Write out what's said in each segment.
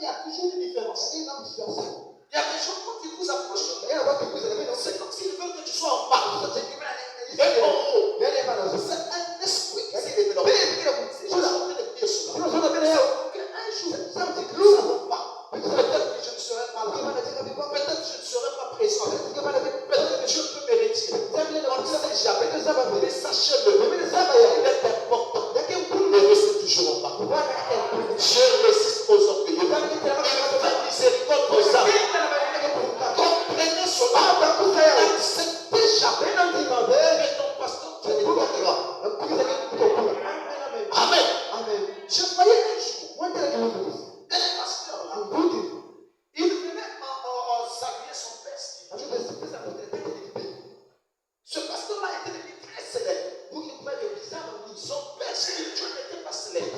il y a toujours une différence. Il y a des gens, quand ils vous approchent, c'est comme s'ils veulent que tu sois en bas. Et en haut. C'est un esprit qui s'est développé. Je suis en train de dire cela. Un jour, nous ne savons pas. Peut-être que je ne serai pas là. Peut-être que je ne serai pas présent. Peut-être que Dieu peut me retirer. On ne sait jamais. Mais sachez-le, il est important de rester toujours en bas. Dieu résiste aux orgueilleux. Il fait miséricorde aux âmes. Comprenez cela. N'acceptez jamais que ton pasteur te délivre. Amen. Je voyais un jour un pasteur là. Il venait saluer son père. Ce pasteur-là était devenu très célèbre. Son père spirituel n'était pas célèbre.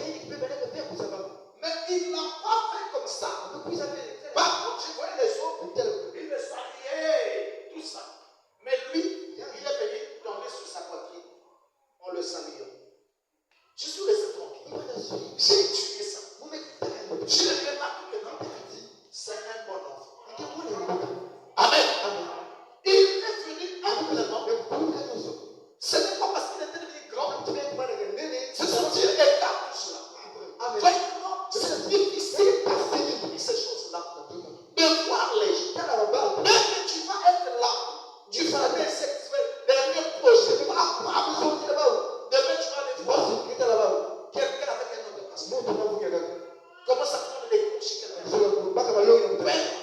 Mais il n'a pas fait comme ça. Par contre, je voyais les autres, il le saluait, tout ça. Mais lui, il est venu tomber sur sa poitrine en le saluant. Je suis resté tranquille. J'ai étudié ça. Je remarque que dans c'est un bon enfant. Amen. Il est venu humblement. Ce n'est pas parce qu'il était devenu grand. C'est son Dieu écarte tout cela. Vraiment, c'est difficile d'assumer ces choses-là. De voir les gens. Même que tu vas être là, du jardin sexuel, dernier projet. Demain, tu vas aller voir quelqu'un avec un autre pasteur. Comment ça prend les cours chez quelqu'un?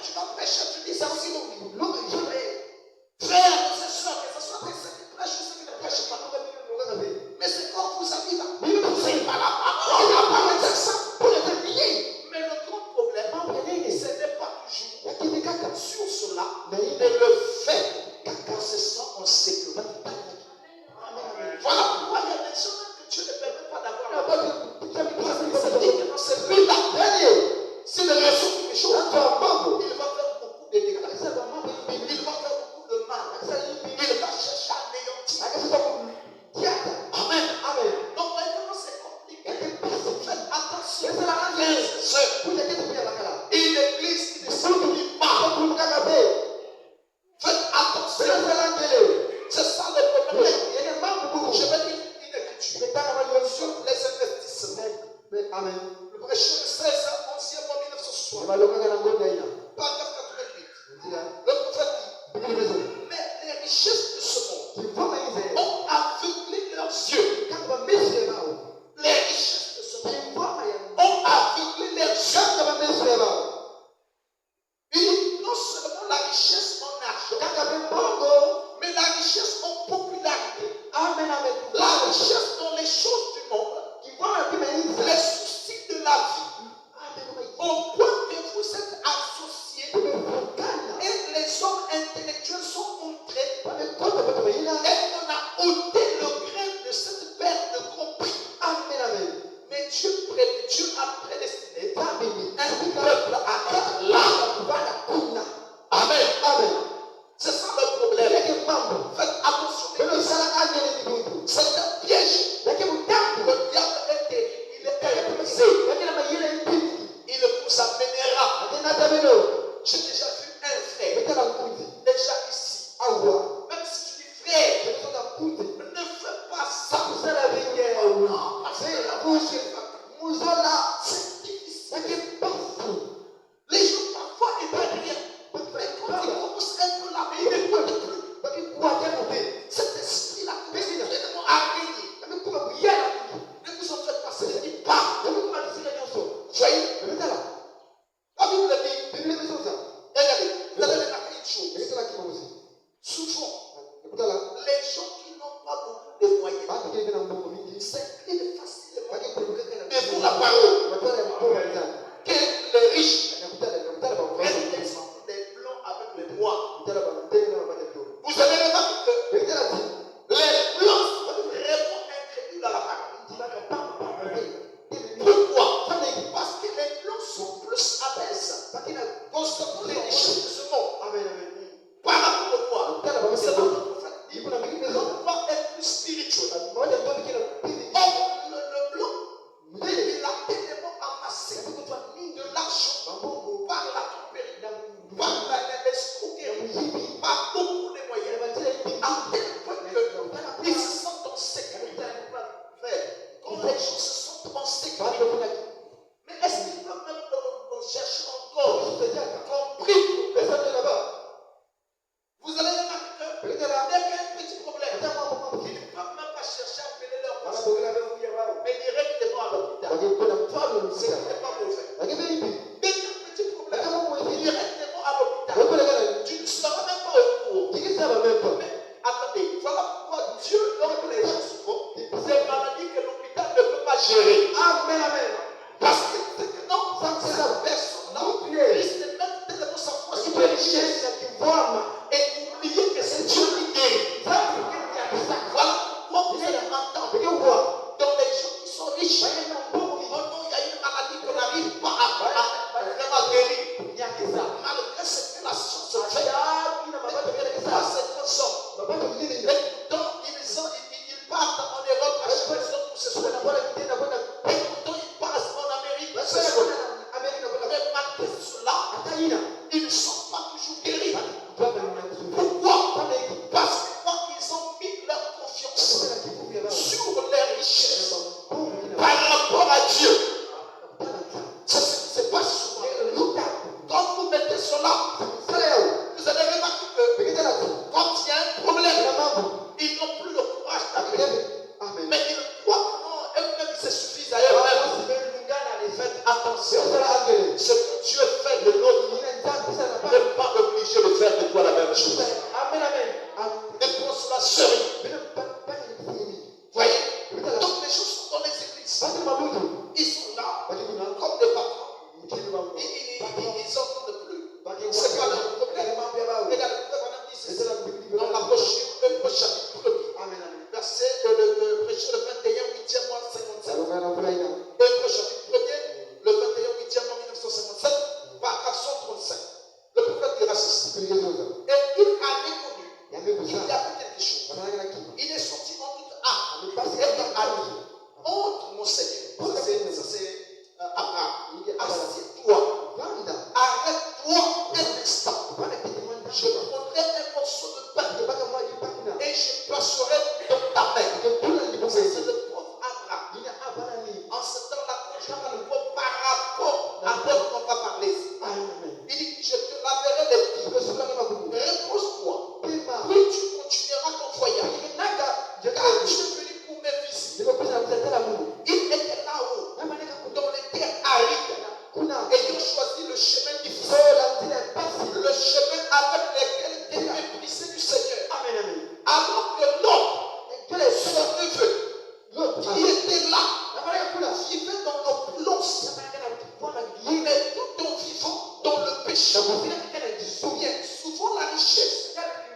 Tu vas prêcher, tu dis ça aussi. Frère, c'est sûr que ce soit ceux qui prêchent ou ceux qui ne prêchent pas. Mais c'est quand vous avez là. C'est pas la parole. La parole, c'est ça. Mais le grand problème, ce n'est pas toujours sur cela, mais le fait qu'on se sent en sécurité. Voilà pourquoi il y a des gens que Dieu ne permet pas d'avoir la parole. Ça dit que dans cette vie-là, c'est le raison qui fait chaud. Il va faire beaucoup de dégâts. Il va faire beaucoup de mal. Il va chercher à anéantir. Amen. Donc maintenant c'est compliqué. Faites attention. Une église qui ne s'oublie pas. Faites attention. C'est ça le problème. Je vais dire une écriture sur les investissements. Amen. Le prêcheur 16 11e mois 1960. Paragraphe 88. Le prophète dit, mais les richesses de ce monde ont aveuglé leurs yeux. Les richesses de ce monde ont aveuglé leurs yeux. Il dit non seulement la richesse en argent, mais la richesse en popularité. La richesse dans les choses du monde. Les soucis de la vie. Au point que vous êtes associés ils entendent plus. C'est pas leur problème. Regarde, Madame dit ceci. Dans la brochure, le chapitre 1er, verset, le 21, 8e mois 57. Le chapitre 1er, le 21, 8e mois 1957, paragraphe 135. Le prophète dira ceci. Et il a reconnu qu'il y avait quelque chose. Il est sorti en toute âme. Et il a dit, honte mon Seigneur. Ça c'est Abraham. Assieds-toi. Arrête-toi un instant. Je prendrai un morceau de pain et je placerai dans ta main. C'est le pauvre Abraham. En ce temps-là, quand je parle le pauvre par rapport à l'autre qu'on va parler. Il dit, je te laverai les pieds. Repose-toi. Puis tu continueras ton voyage. Car tu es venu pour me visiter. Il était là-haut, dans les terres arides, ayant choisi le chemin difficile, le chemin avec lequel il était méprisé du Seigneur. Alors que l'autre, son neveu, qui était là, vivait dans l'opulence, mais tout en vivant dans le péché. Souvent la richesse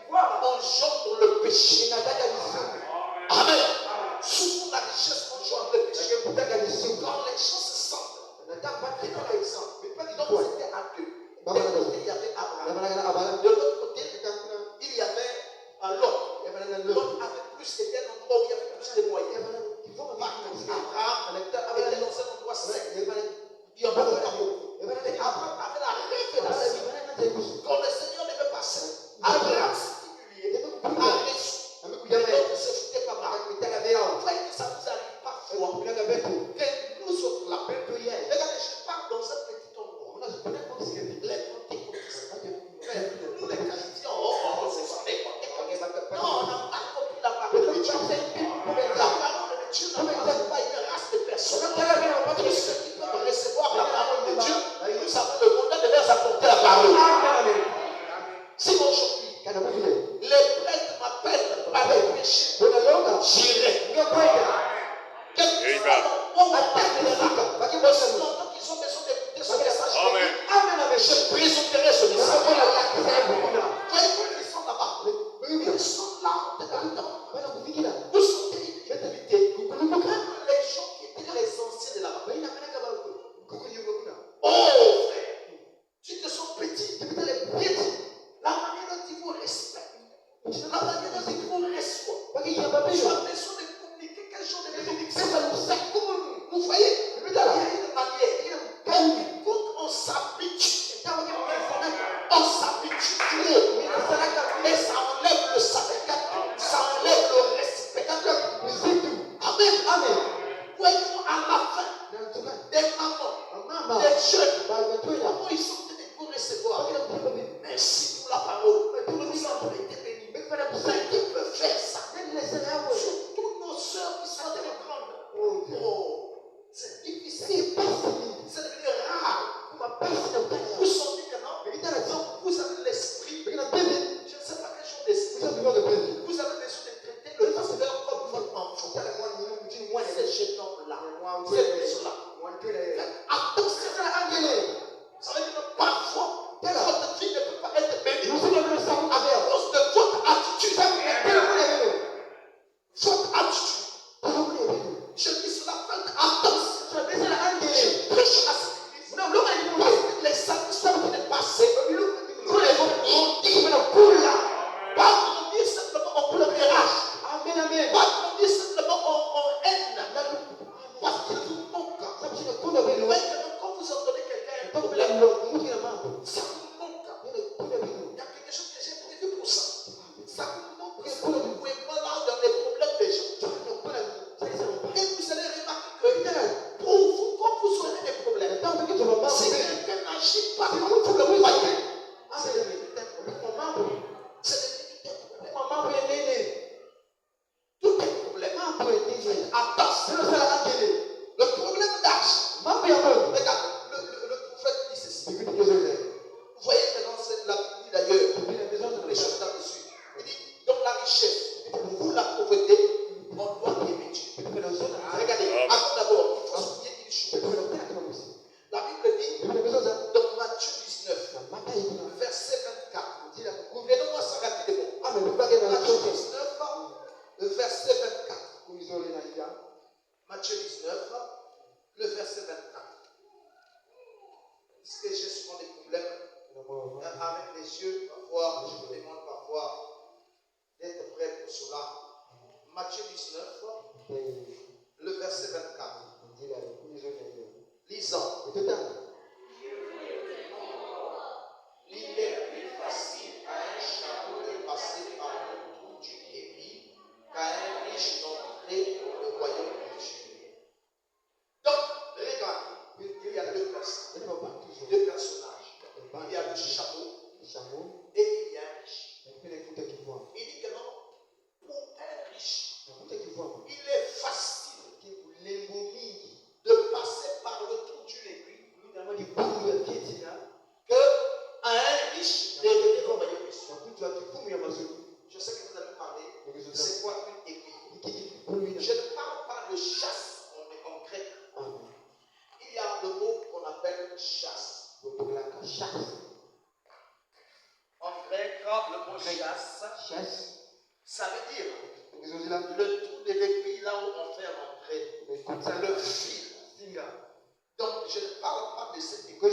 engendre le péché. Amen. Souvent la richesse engendre le péché. Quand les gens se sentent, dans l'exemple, donc c'était à deux. D'un côté, il y avait Abraham. De l'autre côté, il y avait Lot. Lot avait plus, c'était un endroit où il y avait plus de moyens. Abraham était dans un endroit sec. Il y en avait pas beaucoup. Et Abraham avait la révélation. Quand le Seigneur devait passer, Abraham s'est humilié, a reçu. Mais l'autre ne se foutait pas mal. Vous voyez que ça nous arrive parfois. Que nous autres là, regardez, je parle dans un petit endroit. Les pentecôtistes. Nous les qualifions, c'est ça, les pentecôtistes. Non, on n'a pas compris la parole de Dieu. La parole de Dieu n'a pas une race de personnes. Tous ceux qui peuvent recevoir la parole de Dieu, nous avons le mandat de leur apporter la parole. Si aujourd'hui, les prêtres m'appellent par les péchés, j'irai. Aussi longtemps qu'ils ont besoin d'écouter ce message, je présenterai ce message. Voyez qu'ils sont là-bas. Ils sont là, vous sentez même les gens qui étaient les anciens de là-bas. Oh frère, tu te sens petit, la manière dont ils vous respectent, la manière dont ils vous reçoivent. Tu as besoin de communiquer quel genre de bénédiction. Vous voyez, il y a une manière. Quand on s'habitue, on s'habitue trop. Et ça enlève le sacrifice, ça enlève le respect. Amen. Voyons à la fin, des mamans, des jeunes, comment ils sont en train de vous recevoir. Merci pour la parole. Nous avons été bénis. Mais qui peut faire ça? Surtout nos soeurs qui sont très grandes. Oh, c'est difficile. C'est devenu rare. Vous sentez que non? Donc vous avez l'esprit. Je ne sais pas quel genre d'esprit. Vous avez besoin de traiter le pasteur comme votre enfant. C'est jeune homme-là. C'est personne-là. Attention à l'anglais. Ça veut dire que parfois, votre vie ne peut pas être bénie à cause de votre attitude. Votre attitude. Je dis cela, faites attention. Je prêche à cette église. Parce que les sanctions qui sont passées, nous les avons grandi. Pas grandir simplement en pleurage. Pas grandir simplement en haine. Parce qu'il vous manque. Quand vous entendez quelqu'un un problème, ça vous manque. Il y a quelque chose que j'ai prévu pour ça. Ça vous manque. Parce que vous ne pouvez pas là dans les problèmes des gens. Et vous allez remarquer que pour vous, quand vous aurez des problèmes, si quelqu'un n'agit pas comme vous le voyez, c'est des petits problèmes. C'est des petits problèmes. Tout est problème. Attention. Le problème d'âge. Regarde, le prophète dit ceci. Parce que j'ai souvent des problèmes avec les yeux. Parfois, je me demande parfois d'être prêt pour cela. Matthieu 19, le verset 24. Lisons. Il est plus facile à un chameau de passer par le trou d'une aiguille qu'à un riche d'entrer dans le royaume de Dieu. Donc, regardez, il y a deux personnages. Il y a le chameau et il y a un riche. Il dit que non, pour un riche, il est facile de passer par le trou d'une aiguille que à un riche d'entrer dans le royaume de Dieu. Je sais que vous avez parlé, c'est quoi une aiguille? Je ne parle pas de chasse en grec. Il y a le mot qu'on appelle chasse. En grec, le mot chasse, ça veut dire le trou de l'aiguille là où on fait rentrer. C'est le fil. Donc je ne parle pas de cette aiguille,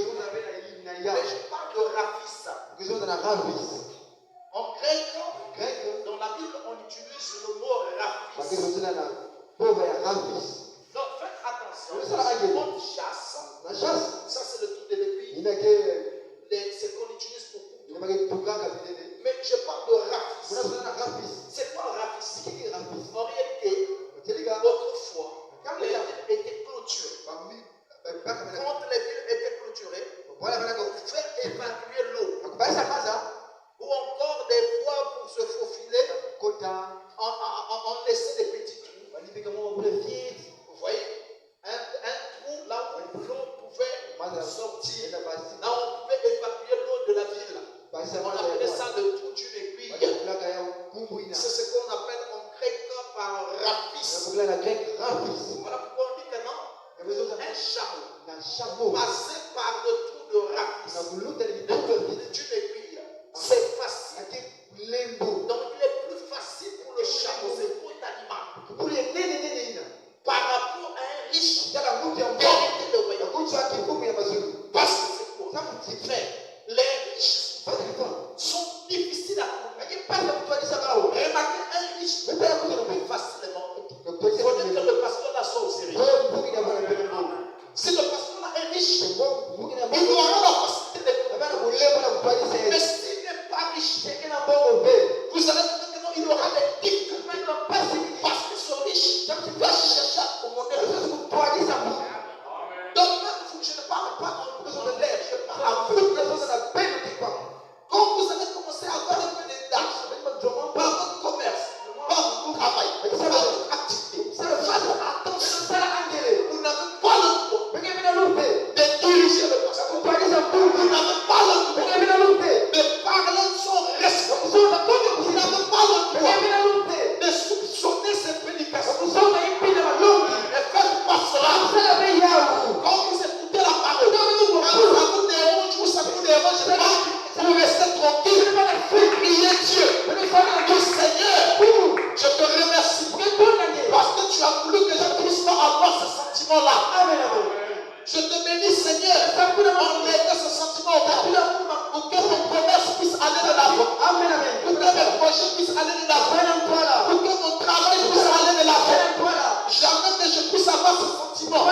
mais je parle de rafissa. En grec, dans la Bible, on utilise le mot rafis. Donc faites attention. Le mot chasse, ça c'est le trou de l'aiguille. C'est qu'on utilise beaucoup. Mais je parle de rafis. C'est quoi le rafis? En réalité, autrefois, les villes étaient clôturées. Quand les villes étaient clôturées, on fait évacuer l'eau. Ou encore des fois pour se faufiler, on laissait des petits trous. Vous voyez, un trou là où l'eau pouvait sortir. Là où on pouvait évacuer l'eau de la ville. On appelait ça le trou d'une aiguille. C'est ce qu'on appelle en grec par rafis. Voilà pourquoi on dit que non, un chameau passé par le trou de rafis, d'une aiguille, c'est facile. Donc il est plus facile pour le chameau, c'est pour l'animal, par rapport à un riche qui hérité le royaume. Parce que c'est quoi? Les riches sont difficiles à trouver. Remarquez, un riche peut plus facilement. Il faut dire que le pasteur là soit au sérieux. Si le pasteur là est riche, il doit avoir la facilité de trouver. Mais s'il n'est pas riche, vous allez trouver que non, il aura des difficultés parce qu'ils sont riches. Il va chercher à commander le reste. Donc, je ne parle pas en besoin de l'air, je parle à vous. Quand vous allez commencer à avoir un peu d'argent, par votre commerce, par votre travail, par votre activité, faites attention. Vous n'avez pas le droit de diriger le pasteur. Vous n'avez pas le droit de parler sans respect. Vous n'avez pas le droit de soupçonner ses prédications. Et faites pas cela. Quand vous écoutez la parole, ça vous dérange ou ça vous dérange pas, vous restez tranquille. Vous priez Dieu. Mon Seigneur, je te remercie parce que tu as voulu que je puisse pas avoir ce sentiment-là. Je te bénis, Seigneur, enlève ce sentiment pour que mon commerce puisse aller de l'avant, pour que mes projets puissent aller de l'avant, pour que mon travail puisse aller de l'avant. Jamais que je puisse avoir ce sentiment.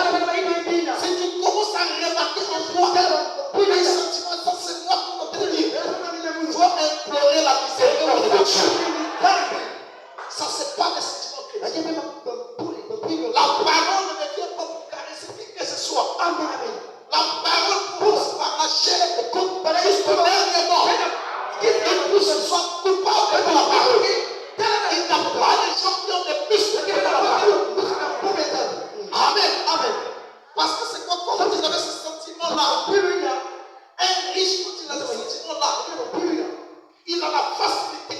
Si tu commences à remarquer en toi un sentiment, ça c'est moi qui te dis. Il faut implorer la miséricorde de Dieu. Ça c'est pas des sentiments chrétiens. La parole ne vient pas pour caresser qui que ce soit. La parole pousse par la chair jusqu'au dernier mort. Qu'il pousse soit coupable de la parole. Il n'y a pas de gens qui ont des muscles que la parole. Amen. Parce que c'est quoi quand vous avez ce sentiment-là? Un riche, quand il a ce sentiment-là, il a la facilité